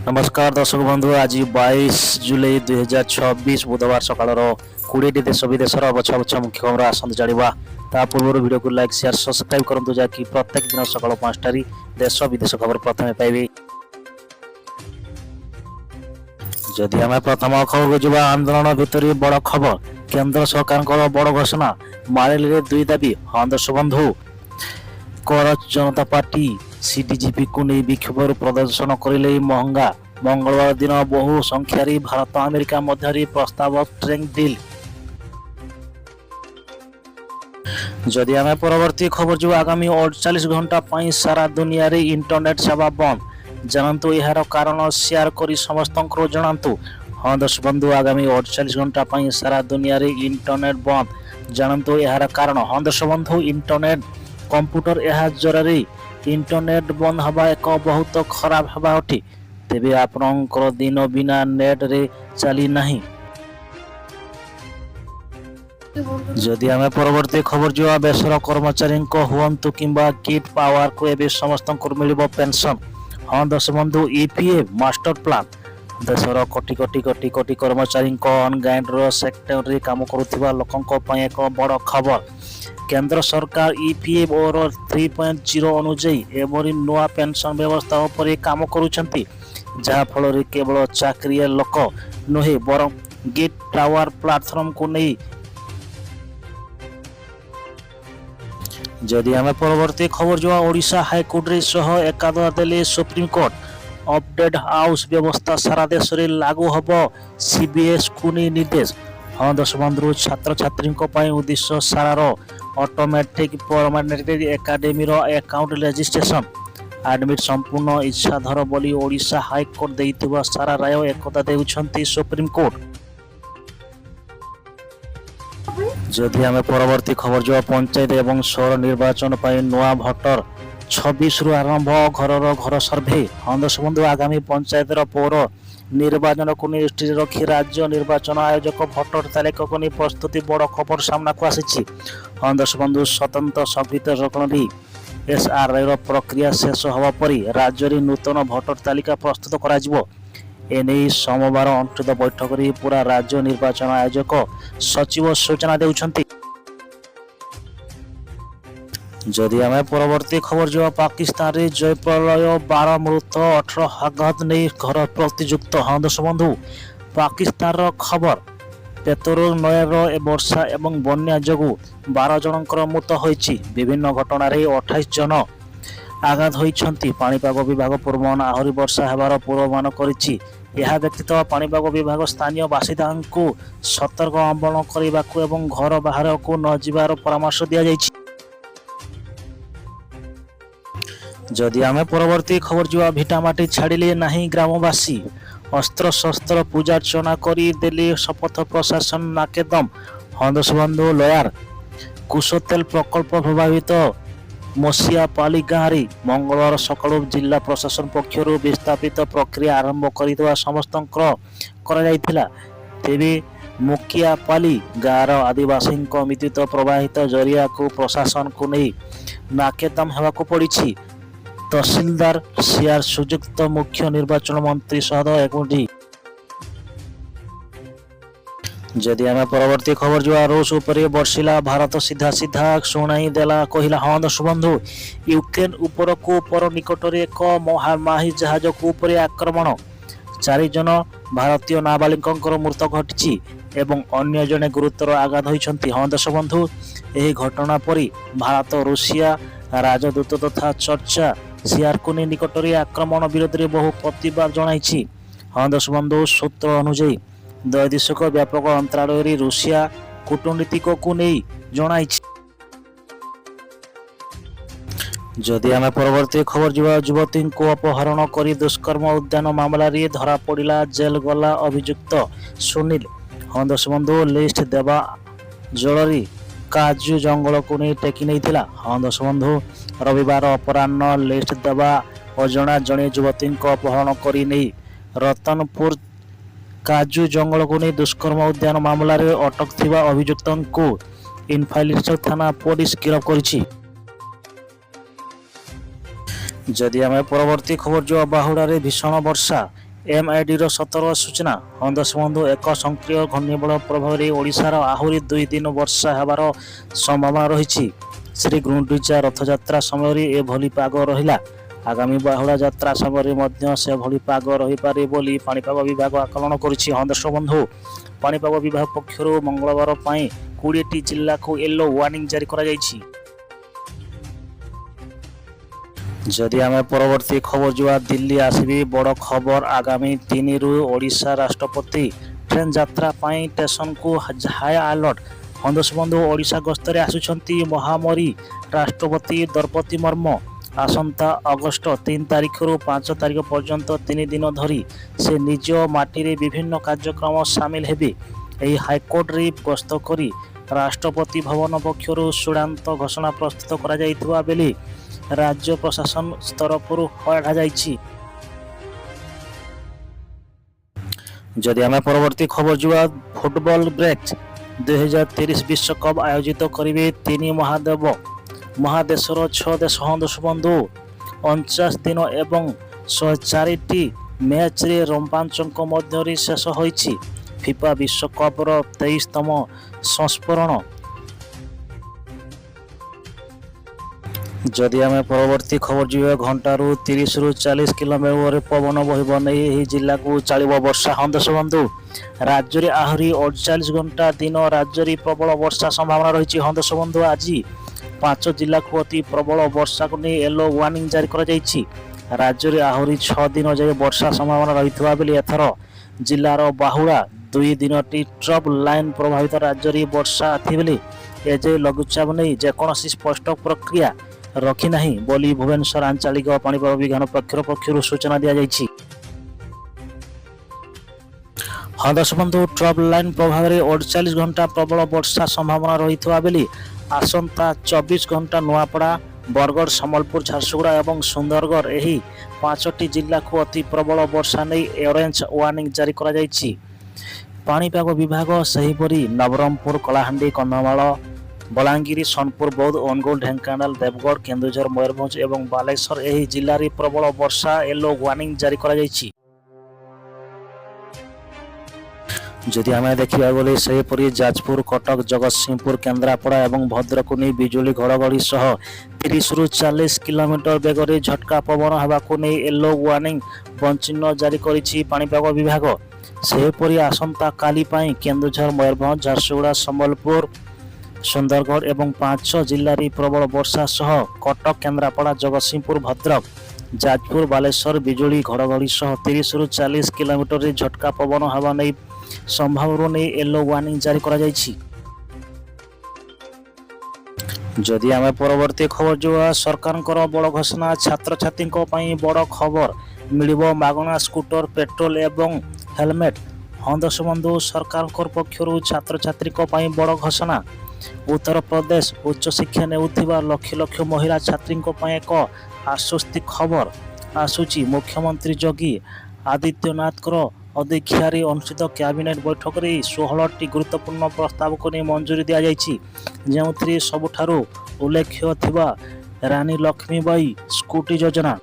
नमस्कार दर्शक बंधु आज 22 जुलाई 2026 बुधवार सकाळ 20 देश विदेशर बछा बछा मुख्य खबर आसत जाना ता पूर्व वीडियो को लाइक शेयर सब्सक्राइब करूँ जहाँकि प्रत्येक दिन सकाळ 5टारी देश विदेश खबर प्रथम पाइबे। जदि आम प्रथम खबर को जा आंदोलन भितर बड़ खबर केंद्र सरकार बड़ घोषणा मारिले दुई दाबी। हाँ दर्शक बंधु कर जनता पार्टी सीडीजीपी को नहीं विक्षोभ प्रदर्शन करें महंगा मंगलवार दिन बहु संख्यार भारत अमेरिका मध्य प्रस्ताव ट्रेड डील। जदि आम परवर्ती खबर जो आगामी 48 घंटा सारा दुनिया रे इंटरनेट सेवा बंद जानतु यार कारण शेयर कर समस्त जानतु। हाँ दर्शक बंधु आगामी 48 घंटा सारा दुनिया रे इंटरनेट बंद जानतु यार कारण। हाँ दर्शक बंधु इंटरनेट कंप्यूटर यह जर इंटरनेट बंद हवा एक बहुत खराब हवा अटे तेबे आपनकर दिन बिना नेट रे चली नहीं। जदि आम परवर्ती खबर जो बेसर कर्मचारी हुंतु किंबा किट पावर को एबे समस्त मिलिबो पेंशन। हाँ दर्शक बंधु ईपीएफ मास्टर प्लान देशर कोटी कोटी कोटी कोटी कर्मचारी अनगाइड सेक्टर रे काम करुथिबा लोकंक पय एक बड़ खबर। केंद्र सरकार ईपीएफ और 3.0 अनुଯାयी एवरी नुआ पेंशन व्यवस्था उपर काम करुछंती जहा फल केवल चाकरिया लोक नुहे बरं गिट टावर प्लाटफॉर्म को नहीं। जदि आम परवर्ती खबर जो ओडिशा हाईकोर्ट रे सह एकादश देले सुप्रीम कोर्ट अपडेट हाउस व्यवस्था सारा देश रे लागू हबो सीबीएस को नहीं निर्देश। हाँ दर्शक बंधु छात्र छात्री उद्देश्य सारार automatic permanent academy account registration admit संपूर्ण इच्छाधर बोली ओडिशा हाईकोर्ट देइथिबा सारा राय एकता देउछंती सुप्रीम कोर्ट। जदि आम परवर्ती खबर जो पंचायत एवं शहर निर्वाचन पर नुआ भोटर 26 रु आरंभ घर घर सर्भे। हाँ दर्शक बंधु आगामी पंचायत पौर निर्वाचन को दृष्टि रखी राज्य निर्वाचन आयोजक भोटर तालिका को नहीं प्रस्तुति बड़ खबर सामना को आसी। हाँ दर्शक बंधु स्वतंत्र संविधान एसआरआई प्रक्रिया शेष हवा परी राज्य में नूतन भोटर तालिका प्रस्तुत करा एने सोमवार अनुष्ठित बैठक में पूरा राज्य निर्वाचन आयोजक सचिव सूचना देउछंती। जदि आम परवर्ती खबर जो पाकिस्तान रे जयप्रलय 12 मृत 18 आघात नहीं घर प्रतियुक्त। हाँ दर्शक बंधु पाकिस्तान खबर पेतरोल नयर वर्षा एवं बन्या जगु 12 जनकर मृत होइछि। विभिन्न घटना रे 28 जन आघात होइछंती। पाणीपाग विभाग पूर्वानुमान आहरी वर्षा हेबार पूर्वानुमान करिछि। यह व्यतीत पाणीपाग विभाग स्थानीय बासिंदा को सतर्क अवलंबन करने एवं घर बाहर को न जिबार परामर्श दिया जाइछि। जदि आम परवर्ती खबर जो भिटामाटी छाड़िले नहीं ग्रामवासी अस्त्र शस्त्र पूजार्चना करदेले शपथ प्रशासन नाकेदम। हाँ दर्शक बंधु लोयार कुशतेल प्रकल्प प्रभावित मोसियापाली गाँव में मंगलवार सकाळु जिला प्रशासन पक्षर विस्थापित प्रक्रिया आरंभ कर समस्त तेबे मुकियापाली गाँवर आदिवासी विद्युत प्रवाहित जरिया को प्रशासन को नहीं नाकेदम होगा पड़ी। तहसीलदार सीआर सुजुक्त मुख्य निर्वाचन मंत्री सह एकुटी। जदि आम परवर्ती खबर जो रूस उपरे बर्षिला भारत सीधा सीधा शुणाई देला कहला। हाँ दर्शक बंधु यूक्रेन उपर को उपर निकट में एक महामाही जहाज को उपरे आक्रमण 4 जन भारतीय नाबालिकर मृत्यु घटी एवं अन्य जने गुरुतर आघात होइछंती। हाँ दर्शक बंधु यह घटना परी भारत रूसिया राजदूत तथा चर्चा सियारकुनी निकट में आक्रमण विरोध में बहु प्रतिवाद जनाई। हाँ दर्शक बंधु सूत्र अनुଯାयी वैदेशिक व्यापक अंतराल रूसिया कूटनीतिक को नहीं जनाई। जदि आम परवर्ती खबर जो युवती को अपहरण कर दुष्कर्म उद्यान मामला रे धरा पड़ा जेल गला अभियुक्त सुनील। हाँ दर्शक बंधु लिस्ट देवा जलरी काजू जंगल को नहीं टेकी नहीं थिला। हाँ दर्शक बंधु रविवार अपराह्न लिस्ट देवा अजना जड़े युवती अपहरण कर नहीं रतनपुर काजू जंगल को नहीं दुष्कर्म उद्यान मामला रे अटक थिबा अभियुक्त को इनफाइलिस थाना पुलिस गिरफ्त करिछि। जदि आम परवर्ती खबर जो बाहुड़ा रे भीषण वर्षा MIDର ସତର୍କ ସୂଚନା। ହନ୍ଦସବନ୍ଧୁ ଏକ ସକ୍ରିୟ ଘୂର୍ଣ୍ଣିବଳୟ ପ୍ରଭାବରେ ଓଡ଼ିଶାର ଆହୁରି 2 ଦିନ ବର୍ଷା ହେବାର ସମ୍ଭାବନା ରହିଛି। ଶ୍ରୀ ଗୁଣ୍ଡିଚା ରଥଯାତ୍ରା ସମୟରେ ଏଭଳି ପାଗ ରହିଲା। ଆଗାମୀ ବାହୁଡ଼ା ଯାତ୍ରା ସମୟରେ ମଧ୍ୟ ସେଭଳି ପାଗ ରହିପାରେ ବୋଲି ପାଣିପାଗ ବିଭାଗ ଆକଳନ କରିଛି। ହନ୍ଦସବନ୍ଧୁ ପାଣିପାଗ ବିଭାଗ ପକ୍ଷରୁ ମଙ୍ଗଳବାର ପାଇଁ 20ଟି ଜିଲ୍ଲାକୁ ୟେଲୋ ୱାର୍ଣ୍ଣିଂ ଜାରି କରାଯାଇଛି। ଯଦି ଆମେ ପରବର୍ତ୍ତୀ ଖବର ଯିବା, ଦିଲ୍ଲୀ ଆସିବେ ବଡ଼ ଖବର। ଆଗାମୀ 3ରୁ ଓଡ଼ିଶା ରାଷ୍ଟ୍ରପତି ଟ୍ରେନ୍ ଯାତ୍ରା ପାଇଁ ଷ୍ଟେସନକୁ ହାଇ ଆଲର୍ଟ। ହନ୍ଦସବନ୍ଧୁ ଓଡ଼ିଶା ଗସ୍ତରେ ଆସୁଛନ୍ତି ମହାମରୀ ରାଷ୍ଟ୍ରପତି ଦ୍ରୌପଦୀ ମୁର୍ମୁ। ଆସନ୍ତା ଅଗଷ୍ଟ 3 ତାରିଖରୁ 5 ତାରିଖ ପର୍ଯ୍ୟନ୍ତ 3 ଦିନ ଧରି ସେ ନିଜ ମାଟିରେ ବିଭିନ୍ନ କାର୍ଯ୍ୟକ୍ରମ ସାମିଲ ହେବେ। ଏହି ହାଇକୋର୍ଟରେ ଗସ୍ତ କରି ରାଷ୍ଟ୍ରପତି ଭବନ ପକ୍ଷରୁ ଚୂଡ଼ାନ୍ତ ଘୋଷଣା ପ୍ରସ୍ତୁତ କରାଯାଇଥିବା ବେଳେ ରାଜ୍ୟ ପ୍ରଶାସନ ତରଫରୁ କୁହାଯାଇଛି। ଯଦି ଆମେ ପରବର୍ତ୍ତୀ ଖବର ଯିବା, ଫୁଟବଲ ବ୍ରେକ୍। 2023 ବିଶ୍ୱକପ୍ ଆୟୋଜିତ କରିବେ 3 ମହାଦେଶର 6 ଦେଶ। ହନ୍ଦସବନ୍ଧୁ 49 ଦିନ ଏବଂ 104ଟି ମ୍ୟାଚ୍ରେ ରୋମାଞ୍ଚକ ମଧ୍ୟରେ ଶେଷ ହୋଇଛି ଫିଫା ବିଶ୍ୱକପର 23ତମ ସଂସ୍କରଣ। ଯଦି ଆମେ ପରବର୍ତ୍ତୀ ଖବର ଯିବା, ଘଣ୍ଟାରୁ 30ରୁ 40 କିଲୋମିଟର ପବନ ବହିବ ନେଇ ଏହି ଜିଲ୍ଲାକୁ ଚାଲିବ ବର୍ଷା। ହନ୍ଦସବନ୍ଧୁ ରାଜ୍ୟରେ ଆହୁରି 48 ଘଣ୍ଟା ଦିନ ରାଜ୍ୟରେ ପ୍ରବଳ ବର୍ଷା ସମ୍ଭାବନା ରହିଛି। ହନ୍ଦସବନ୍ଧୁ ଆଜି 5 ଜିଲ୍ଲାକୁ ଅତି ପ୍ରବଳ ବର୍ଷାକୁ ନେଇ ୟେଲୋ ୱାର୍ଣ୍ଣିଂ ଜାରି କରାଯାଇଛି। ରାଜ୍ୟରେ ଆହୁରି 6 ଦିନ ଯାଏ ବର୍ଷା ସମ୍ଭାବନା ରହିଥିବା ବେଳେ ଏଥର ଜିଲ୍ଲାର ବାହୁଡ଼ା 2 ଦିନଟି ଟ୍ରପ୍ ଲାଇନ୍ ପ୍ରଭାବିତ ରାଜ୍ୟରେ ବର୍ଷା ଥିବାବେଳେ ଏଯାଏ ଲଘୁଚାପ ନେଇ ଯେକୌଣସି ସ୍ପଷ୍ଟ ପ୍ରକ୍ରିୟା ରଖିନାହିଁ ବୋଲି ଭୁବନେଶ୍ୱର ଆଞ୍ଚଳିକ ପାଣିପାଗ ବିଜ୍ଞାନ ପକ୍ଷରୁ ସୂଚନା ଦିଆଯାଇଛି। ହନ୍ଦସବନ୍ଧୁ ଟ୍ରପ୍ ଲାଇନ୍ ପ୍ରଭାବରେ 48 ଘଣ୍ଟା ପ୍ରବଳ ବର୍ଷା ସମ୍ଭାବନା ରହିଥିବା ବେଳେ ଆସନ୍ତା 24 ଘଣ୍ଟା ନୂଆପଡ଼ା, ବରଗଡ଼, ସମ୍ବଲପୁର, ଝାରସୁଗୁଡ଼ା ଏବଂ ସୁନ୍ଦରଗଡ଼ ଏହି 5ଟି ଜିଲ୍ଲାକୁ ଅତି ପ୍ରବଳ ବର୍ଷା ନେଇ ଅରେଞ୍ଜ ୱାର୍ଣ୍ଣିଂ ଜାରି କରାଯାଇଛି। ପାଣିପାଗ ବିଭାଗ ସେହିପରି ନବରଙ୍ଗପୁର, କଳାହାଣ୍ଡି, କନ୍ଧମାଳ, ବଲାଙ୍ଗୀର, ସୋନପୁର, ବୌଦ୍ଧ, ଅନୁଗୁଳ, ଢେଙ୍କାନାଳ, ଦେବଗଡ଼, କେନ୍ଦୁଝର, ମୟୂରଭଞ୍ଜ ଏବଂ ବାଲେଶ୍ୱର ଏହି ଜିଲ୍ଲାରେ ପ୍ରବଳ ବର୍ଷା ୟେଲୋ ୱାର୍ଣ୍ଣିଂ ଜାରି କରାଯାଇଛି। ଯଦି ଆମେ ଦେଖିବାକୁ ଗଲେ ସେହିପରି ଯାଜପୁର, କଟକ, ଜଗତସିଂହପୁର, କେନ୍ଦ୍ରାପଡ଼ା ଏବଂ ଭଦ୍ରକକୁ ନେଇ ବିଜୁଳି ଘଡ଼ଘଡ଼ି ସହ 30ରୁ 40 କିଲୋମିଟର ବେଗରେ ଝଟକା ପବନ ହେବାକୁ ନେଇ ୟେଲୋ ୱାର୍ଣ୍ଣିଂ ବଞ୍ଚିହ୍ନ ଜାରି କରିଛି ପାଣିପାଗ ବିଭାଗ। ସେହିପରି ଆସନ୍ତାକାଲି ପାଇଁ କେନ୍ଦୁଝର, ମୟୂରଭଞ୍ଜ, ଝାରସୁଗୁଡ଼ା, ସମ୍ବଲପୁର, ସୁନ୍ଦରଗଡ଼ ଏବଂ 5 ଜିଲ୍ଲାରେ ପ୍ରବଳ ବର୍ଷା ସହ କଟକ, କେନ୍ଦ୍ରାପଡ଼ା, ଜଗତସିଂହପୁର, ଭଦ୍ରକ, ଯାଜପୁର, ବାଲେଶ୍ୱର ବିଜୁଳି ଘଡ଼ଘଡ଼ି ସହ 30ରୁ 40 କିଲୋମିଟରରେ ଝଟକା ପବନ ହେବା ନେଇ ସମ୍ଭାବନା ନେଇ ୟେଲୋ ୱାର୍ଣ୍ଣିଂ ଜାରି କରାଯାଇଛି। ଯଦି ଆମେ ପରବର୍ତ୍ତୀ ଖବର ଯିବା, ସରକାରଙ୍କର ବଡ଼ ଘୋଷଣା। ଛାତ୍ରଛାତ୍ରୀଙ୍କ ପାଇଁ ବଡ଼ ଖବର, ମିଳିବ ମାଗଣା ସ୍କୁଟର, ପେଟ୍ରୋଲ ଏବଂ ହେଲମେଟ୍। ହନ୍ଦସବନ୍ଧୁ ସରକାରଙ୍କ ପକ୍ଷରୁ ଛାତ୍ରଛାତ୍ରୀଙ୍କ ପାଇଁ ବଡ଼ ଘୋଷଣା। ଉତ୍ତରପ୍ରଦେଶ ଉଚ୍ଚଶିକ୍ଷା ନେଉଥିବା ଲକ୍ଷ ଲକ୍ଷ ମହିଳା ଛାତ୍ରୀଙ୍କ ପାଇଁ ଏକ ଆଶ୍ୱସ୍ତି ଖବର ଆସୁଛି। ମୁଖ୍ୟମନ୍ତ୍ରୀ ଯୋଗୀ ଆଦିତ୍ୟନାଥଙ୍କର ଅଧ୍ୟକ୍ଷତାରେ ଅନୁଷ୍ଠିତ କ୍ୟାବିନେଟ୍ ବୈଠକରେ 16ଟି ଗୁରୁତ୍ୱପୂର୍ଣ୍ଣ ପ୍ରସ୍ତାବକୁ ନେଇ ମଞ୍ଜୁରୀ ଦିଆଯାଇଛି, ଯେଉଁଥିରେ ସବୁଠାରୁ ଉଲ୍ଲେଖନୀୟ ଥିବା ରାନୀ ଲକ୍ଷ୍ମୀବାଇ ସ୍କୁଟି ଯୋଜନା।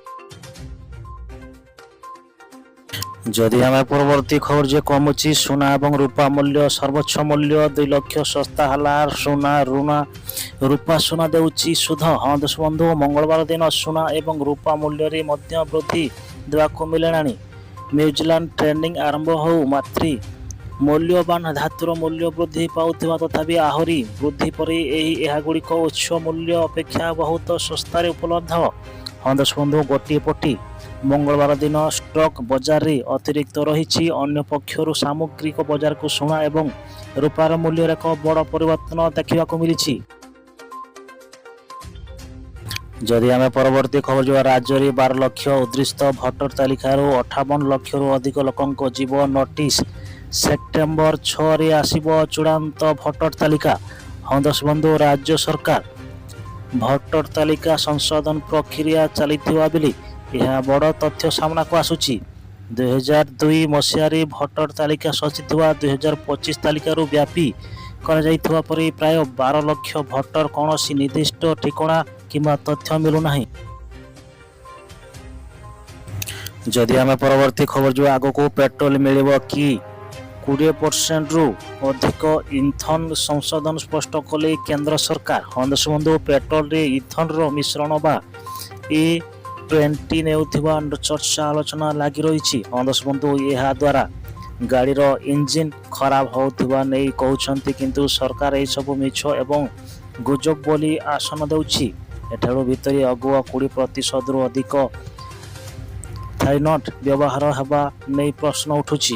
ଯଦି ଆମେ ପରବର୍ତ୍ତୀ ଖବର ଯେ କମୁଛି ସୁନା ଏବଂ ରୂପା ମୂଲ୍ୟ। ସର୍ବୋଚ୍ଚ ମୂଲ୍ୟ 2 ଲକ୍ଷ ଶସ୍ତା ହେଲା ରୂପା ସୁନା ଦେଉଛି ସୁଧ। ହନ୍ଦସବନ୍ଧୁ ମଙ୍ଗଳବାର ଦିନ ସୁନା ଏବଂ ରୂପା ମୂଲ୍ୟରେ ମଧ୍ୟ ବୃଦ୍ଧି ଦେବାକୁ ମିଳିଲାଣି। ନ୍ୟୁଜିଲାଣ୍ଡ ଟ୍ରେଡିଂ ଆରମ୍ଭ ହେଉ ମାତ୍ରେ ମୂଲ୍ୟବାନ ଧାତୁର ମୂଲ୍ୟ ବୃଦ୍ଧି ପାଉଥିବା ତଥାପି ଆହୁରି ବୃଦ୍ଧି ପରେ ଏହାଗୁଡ଼ିକ ଉଚ୍ଚ ମୂଲ୍ୟ ଅପେକ୍ଷା ବହୁତ ଶସ୍ତାରେ ଉପଲବ୍ଧ। ହନ୍ଦସବନ୍ଧୁ ଗୋଟିଏ ପଟି ମଙ୍ଗଳବାର ଦିନ ଷ୍ଟକ୍ ବଜାରରେ ଅତିରିକ୍ତ ରହିଛି। ଅନ୍ୟ ପକ୍ଷରୁ ସାମଗ୍ରିକ ବଜାରକୁ ସୁନା ଏବଂ ରୂପାର ମୂଲ୍ୟରେ ଏକ ବଡ଼ ପରିବର୍ତ୍ତନ ଦେଖିବାକୁ ମିଳିଛି। ଯଦି ଆମେ ପରବର୍ତ୍ତୀ ଖବର ଯିବା, ରାଜ୍ୟରେ 12 ଲକ୍ଷ ଉଦ୍ଦିଷ୍ଟ ଭୋଟର ତାଲିକାରୁ 58 ଲକ୍ଷରୁ ଅଧିକ ଲୋକଙ୍କ ଯିବ ନୋଟିସ୍। ସେପ୍ଟେମ୍ବର 6ରେ ଆସିବ ଚୂଡ଼ାନ୍ତ ଭୋଟର ତାଲିକା। ହନ୍ଦସବନ୍ଧୁ ରାଜ୍ୟ ସରକାର ଭୋଟର ତାଲିକା ସଂଶୋଧନ ପ୍ରକ୍ରିୟା ଚାଲିଥିବା ବେଳେ ଏହା ବଡ଼ ତଥ୍ୟ ସାମ୍ନାକୁ ଆସୁଛି। 2002 ମସିହାରେ ଭୋଟର ତାଲିକା ସଜିଥିବା 2025 ତାଲିକାରୁ ବ୍ୟାପୀ କରାଯାଇଥିବା ପରେ ପ୍ରାୟ 12 ଲକ୍ଷ ଭୋଟର କୌଣସି ନିର୍ଦ୍ଦିଷ୍ଟ ଠିକଣା କିମ୍ବା ତଥ୍ୟ ମିଳୁନାହିଁ। ଯଦି ଆମେ ପରବର୍ତ୍ତୀ ଖବର ଯିବା ଆଗକୁ ପେଟ୍ରୋଲ ମିଳିବ କି 20%ରୁ ଅଧିକ ଇନ୍ଧନ ସଂଶୋଧନ ସ୍ପଷ୍ଟ କଲେ କେନ୍ଦ୍ର ସରକାର। ହଁ ଦେଶବନ୍ଧୁ, ପେଟ୍ରୋଲରେ ଇନ୍ଧନର ମିଶ୍ରଣ ବା E20 ନେଉଥିବା ଚର୍ଚ୍ଚା ଆଲୋଚନା ଲାଗି ରହିଛି। ହଁ ଦେଶବନ୍ଧୁ, ଏହା ଦ୍ୱାରା ଗାଡ଼ିର ଇଞ୍ଜିନ୍ ଖରାପ ହେଉଥିବା ନେଇ କହୁଛନ୍ତି, କିନ୍ତୁ ସରକାର ଏହିସବୁ ମିଛ ଏବଂ ଗୁଜବ ବୋଲି ଆସନ ଦେଉଛି। ଏଠାରୁ ଭିତରେ ଆଗୁଆ 20%ରୁ ଅଧିକ ଥାଇନଟ୍ ବ୍ୟବହାର ହେବା ନେଇ ପ୍ରଶ୍ନ ଉଠୁଛି।